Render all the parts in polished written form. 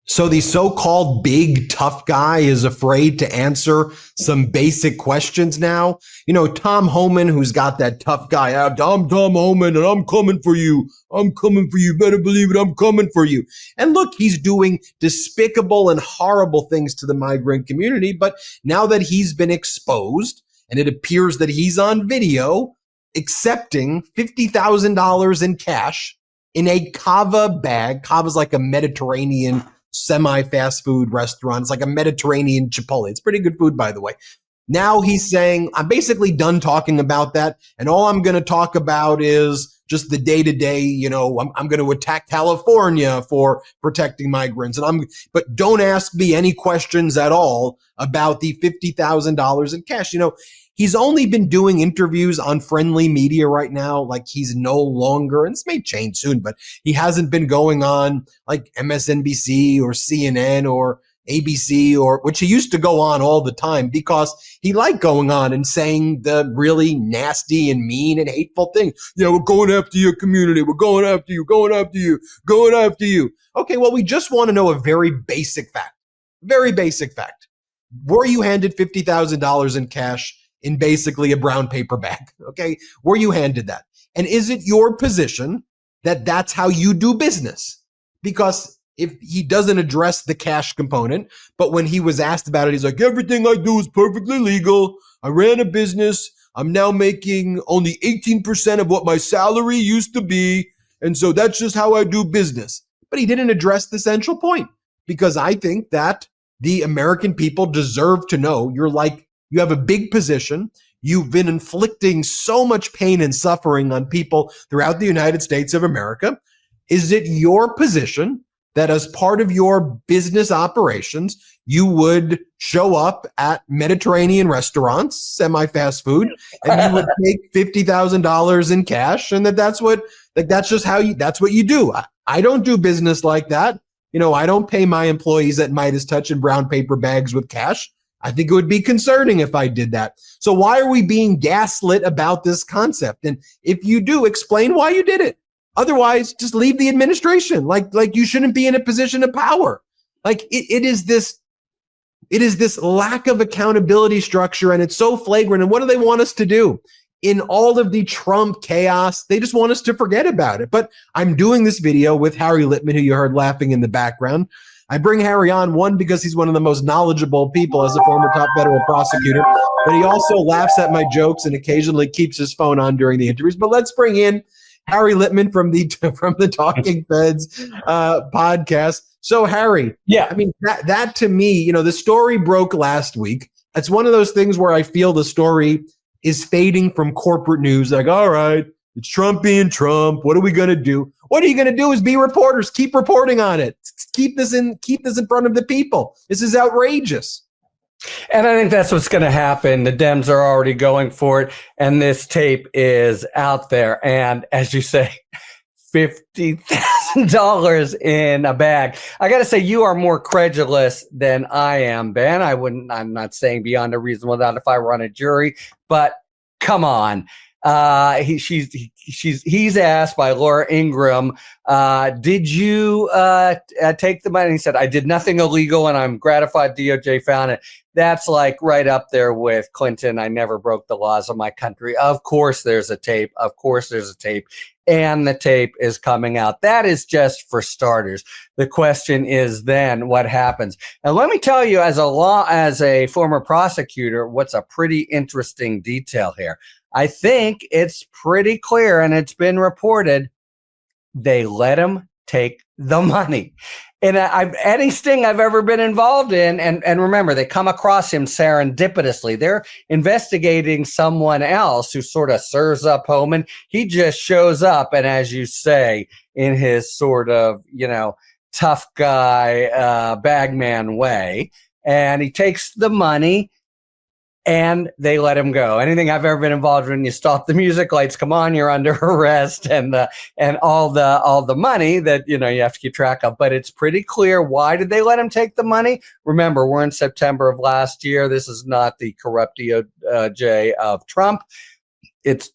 So the so-called big tough guy is afraid to answer some basic questions now. You know, Tom Homan, who's got that tough guy out, I'm Tom Homan and I'm coming for you. I'm coming for you. Better believe it. I'm coming for you. And look, he's doing despicable and horrible things to the migrant community. But now that he's been exposed and it appears that he's on video accepting $50,000 in cash in a kava bag. Kava's like a Mediterranean semi-fast food restaurant. It's like a Mediterranean Chipotle. It's pretty good food, by the way. Now he's saying, I'm basically done talking about that. And all I'm going to talk about is just the day-to-day, you know, I'm going to attack California for protecting migrants. But don't ask me any questions at all about the $50,000 in cash. You know, he's only been doing interviews on friendly media right now. Like he's no longer, and this may change soon, but he hasn't been going on like MSNBC or CNN or ABC, or which he used to go on all the time because he liked going on and saying the really nasty and mean and hateful things. Yeah, we're going after your community. We're going after you, going after you, going after you. Okay, well, we just want to know a very basic fact. Very basic fact. Were you handed $50,000 in cash in basically a brown paper bag? Okay, were you handed that? And is it your position that that's how you do business? Because if he doesn't address the cash component, but when he was asked about it, he's like, everything I do is perfectly legal. I ran a business. I'm now making only 18% of what my salary used to be. And so that's just how I do business. But he didn't address the central point, because I think that the American people deserve to know you have a big position. You've been inflicting so much pain and suffering on people throughout the United States of America. Is it your position that as part of your business operations, you would show up at Mediterranean restaurants, semi-fast food, and you would take $50,000 in cash, and that's what you do? I don't do business like that. You know, I don't pay my employees at MeidasTouch in brown paper bags with cash. I think it would be concerning if I did that. So why are we being gaslit about this concept? And if you do, explain why you did it. Otherwise, just leave the administration. Like you shouldn't be in a position of power. Like it is this lack of accountability structure, and it's so flagrant. And what do they want us to do? In all of the Trump chaos, they just want us to forget about it. But I'm doing this video with Harry Litman, who you heard laughing in the background. I bring Harry on, one, because he's one of the most knowledgeable people as a former top federal prosecutor, but he also laughs at my jokes and occasionally keeps his phone on during the interviews. But let's bring in Harry Litman from the Talking Feds podcast. So Harry, yeah, I mean, that to me, you know, the story broke last week. It's one of those things where I feel the story is fading from corporate news. Like, all right, it's Trump being Trump. What are we going to do? What are you going to do is be reporters. Keep reporting on it. Keep this in front of the people. This is outrageous. And I think that's what's going to happen. The Dems are already going for it, and this tape is out there. And as you say, $50,000 in a bag. I got to say, you are more credulous than I am, Ben. I'm not saying beyond a reasonable doubt if I were on a jury, but come on. He's asked by Laura Ingraham, did you take the money? He said, I did nothing illegal and I'm gratified DOJ found it. That's like right up there with Clinton. I never broke the laws of my country. Of course there's a tape. Of course there's a tape. And the tape is coming out. That is just for starters. The question is then what happens? And let me tell you, as a former prosecutor, what's a pretty interesting detail here. I think it's pretty clear, and it's been reported, they let him take the money. And any sting I've ever been involved in, and remember, they come across him serendipitously. They're investigating someone else who sort of serves up Homan. He just shows up, and as you say, in his sort of, you know, tough guy, bagman way, and he takes the money, and they let him go. Anything I've ever been involved in, you stop the music, lights come on, you're under arrest, and all the money that, you know, you have to keep track of. But it's pretty clear, why did they let him take the money? Remember, we're in September of last year. This is not the corrupt DOJ of Trump.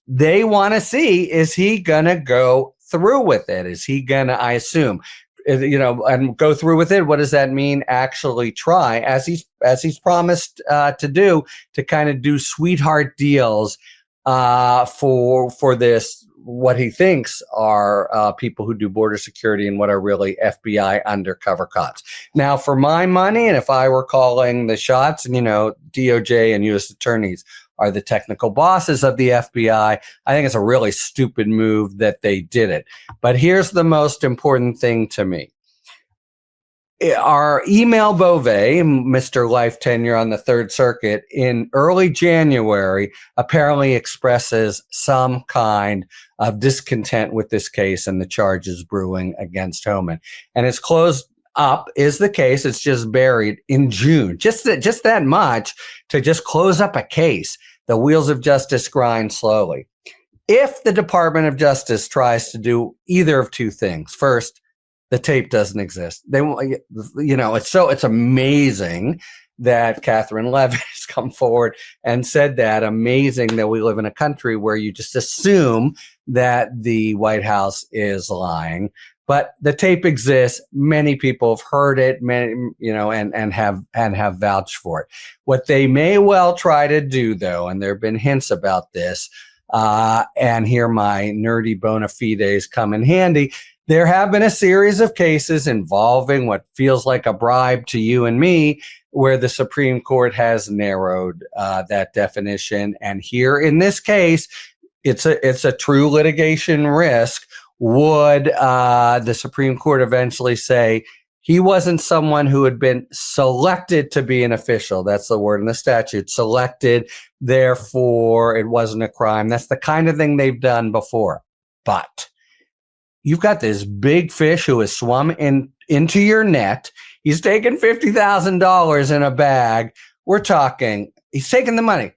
They want to see, is he gonna go through with it? Is he gonna, I assume, and go through with it. What does that mean? Actually try, as he's promised to do, to kind of do sweetheart deals for this, what he thinks are people who do border security and what are really FBI undercover cops. Now, for my money, and if I were calling the shots, and DOJ and U.S. attorneys are the technical bosses of the FBI, I think it's a really stupid move that they did it. But here's the most important thing to me. Our email Beauvais, Mr. Life Tenure on the Third Circuit, in early January, apparently expresses some kind of discontent with this case and the charges brewing against Homan. And it's closed up is the case. It's just buried in June. Just that much to just close up a case. The wheels of justice grind slowly. If the Department of Justice tries to do either of two things, first, the tape doesn't exist. It's amazing that Catherine Levitt has come forward and said that. Amazing that we live in a country where you just assume that the White House is lying. But the tape exists. Many people have heard it, and have vouched for it. What they may well try to do, though, and there have been hints about this, and here my nerdy bona fides come in handy. There have been a series of cases involving what feels like a bribe to you and me, where the Supreme Court has narrowed that definition. And here in this case, it's a true litigation risk. Would the Supreme Court eventually say he wasn't someone who had been selected to be an official? That's the word in the statute. Selected, therefore it wasn't a crime. That's the kind of thing they've done before. But you've got this big fish who has swum into your net. He's taken $50,000 in a bag. We're talking, he's taking the money.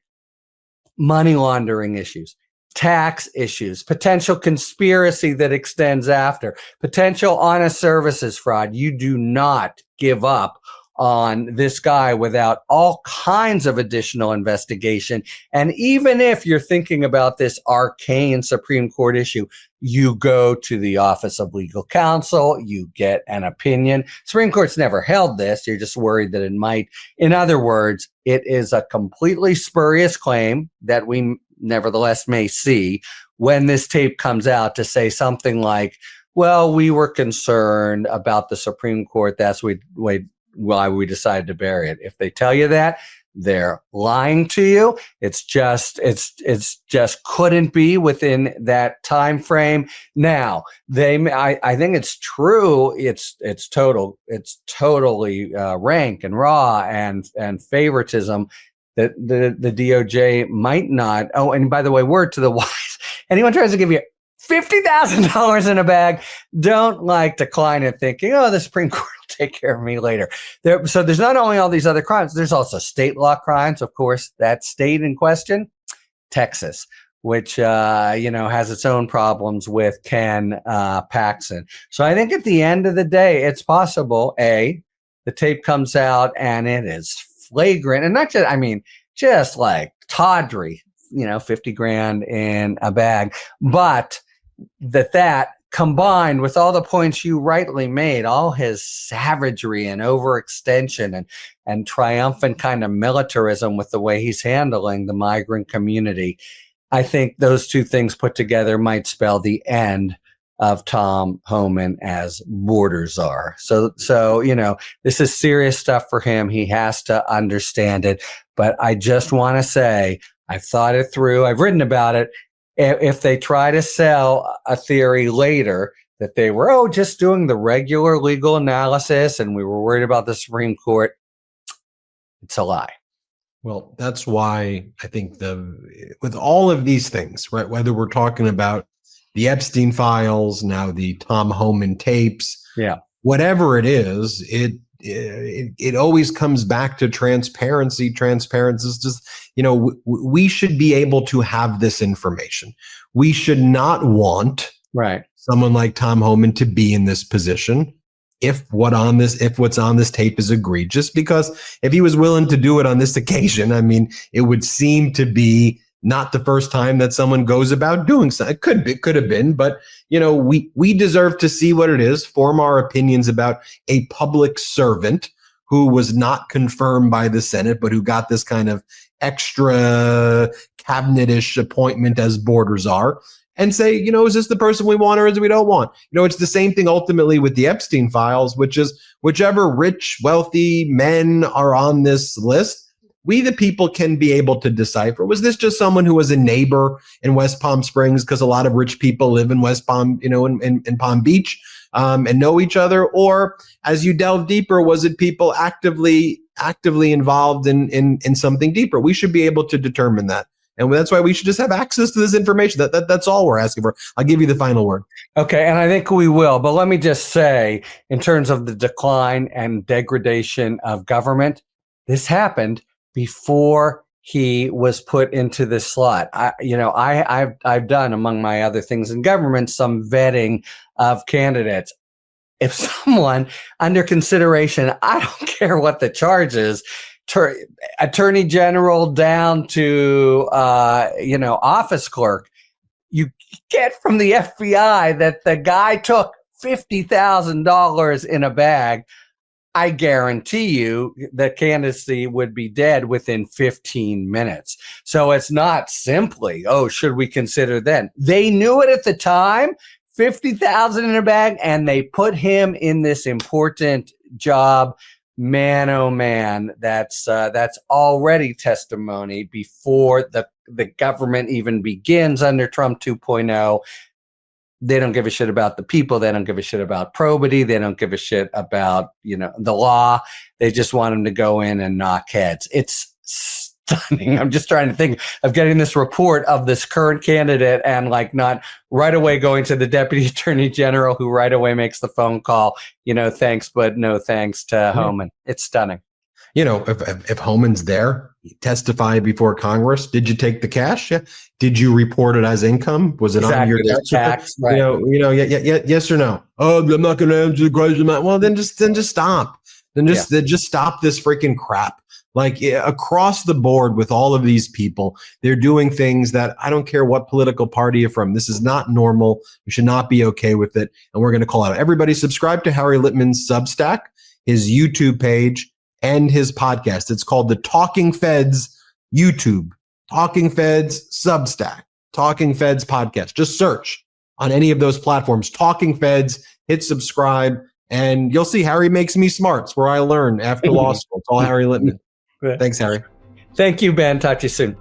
Money laundering issues, tax issues, potential conspiracy that extends after, potential honest services fraud. You do not give up on this guy without all kinds of additional investigation. And even if you're thinking about this arcane Supreme Court issue, you go to the Office of Legal Counsel, you get an opinion. Supreme Court's never held this. You're just worried that it might. In other words, it is a completely spurious claim that we nevertheless may see when this tape comes out to say something like, well, we were concerned about the Supreme Court. That's why we decided to bury it. If they tell you that, they're lying to you. It's just couldn't be within that time frame. Now, I think it's true. It's totally rank and raw and favoritism that the DOJ might not. Oh, and by the way, word to the wise, anyone tries to give you $50,000 in a bag, don't decline it thinking, oh, the Supreme Court will take care of me later. So there's not only all these other crimes, there's also state law crimes. Of course, that state in question, Texas, which, has its own problems with Ken Paxton. So I think at the end of the day, it's possible, the tape comes out and it is flagrant, and not just like tawdry, $50,000 in a bag, but that combined with all the points you rightly made, all his savagery and overextension and triumphant kind of militarism with the way he's handling the migrant community, I think those two things put together might spell the end of Tom Homan as border czar. So this is serious stuff for him. He has to understand it. But I just want to say, I've thought it through. I've written about it. If they try to sell a theory later that they were, just doing the regular legal analysis and we were worried about the Supreme Court, it's a lie. Well, that's why I think with all of these things, right, whether we're talking about the Epstein files, now the Tom Homan tapes, whatever it is, it always comes back to transparency. Transparency is just, we should be able to have this information. We should not want someone like Tom Homan to be in this position if what's on this tape is egregious, because if he was willing to do it on this occasion, it would seem to be not the first time that someone goes about doing something. It could have been, but we deserve to see what it is, form our opinions about a public servant who was not confirmed by the Senate, but who got this kind of extra cabinet-ish appointment as borders are, and say, is this the person we want or is it we don't want? It's the same thing ultimately with the Epstein files, which is whichever rich, wealthy men are on this list, we the people can be able to decipher. Was this just someone who was a neighbor in West Palm Springs because a lot of rich people live in West Palm, in Palm Beach, and know each other? Or as you delve deeper, was it people actively involved in something deeper? We should be able to determine that. And that's why we should just have access to this information. That's all we're asking for. I'll give you the final word. Okay, and I think we will. But let me just say, in terms of the decline and degradation of government, this happened before he was put into this slot. I've done, among my other things in government, some vetting of candidates. If someone under consideration, I don't care what the charge is, attorney general down to office clerk, you get from the FBI that the guy took $50,000 in a bag, I guarantee you the candidacy would be dead within 15 minutes. So it's not simply, should we consider then? They knew it at the time, 50,000 in a bag, and they put him in this important job. Man, oh man, that's already testimony before the government even begins under Trump 2.0. They don't give a shit about the people. They don't give a shit about probity. They don't give a shit about, the law. They just want them to go in and knock heads. It's stunning. I'm just trying to think of getting this report of this current candidate and not right away going to the deputy attorney general who right away makes the phone call, thanks, but no thanks to Homan. It's stunning. If Homan's there, testify before Congress, did you take the cash? Yeah. Did you report it as income? Was it on your tax? Right. Yes or no? Oh, I'm not going to answer the question. Well, then just stop. Then just stop this freaking crap. Across the board with all of these people, they're doing things that I don't care what political party you're from. This is not normal. We should not be okay with it. And we're going to call out everybody. Subscribe to Harry Litman's Substack, his YouTube page, and his podcast. It's called the Talking Feds YouTube, Talking Feds Substack, Talking Feds podcast. Just search on any of those platforms, Talking Feds, hit subscribe, and you'll see Harry Makes Me Smart. It's where I learned after law school. It's all Harry Litman. Thanks, Harry. Thank you, Ben. Talk to you soon.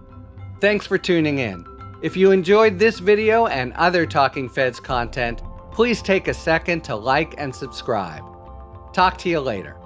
Thanks for tuning in. If you enjoyed this video and other Talking Feds content, please take a second to like and subscribe. Talk to you later.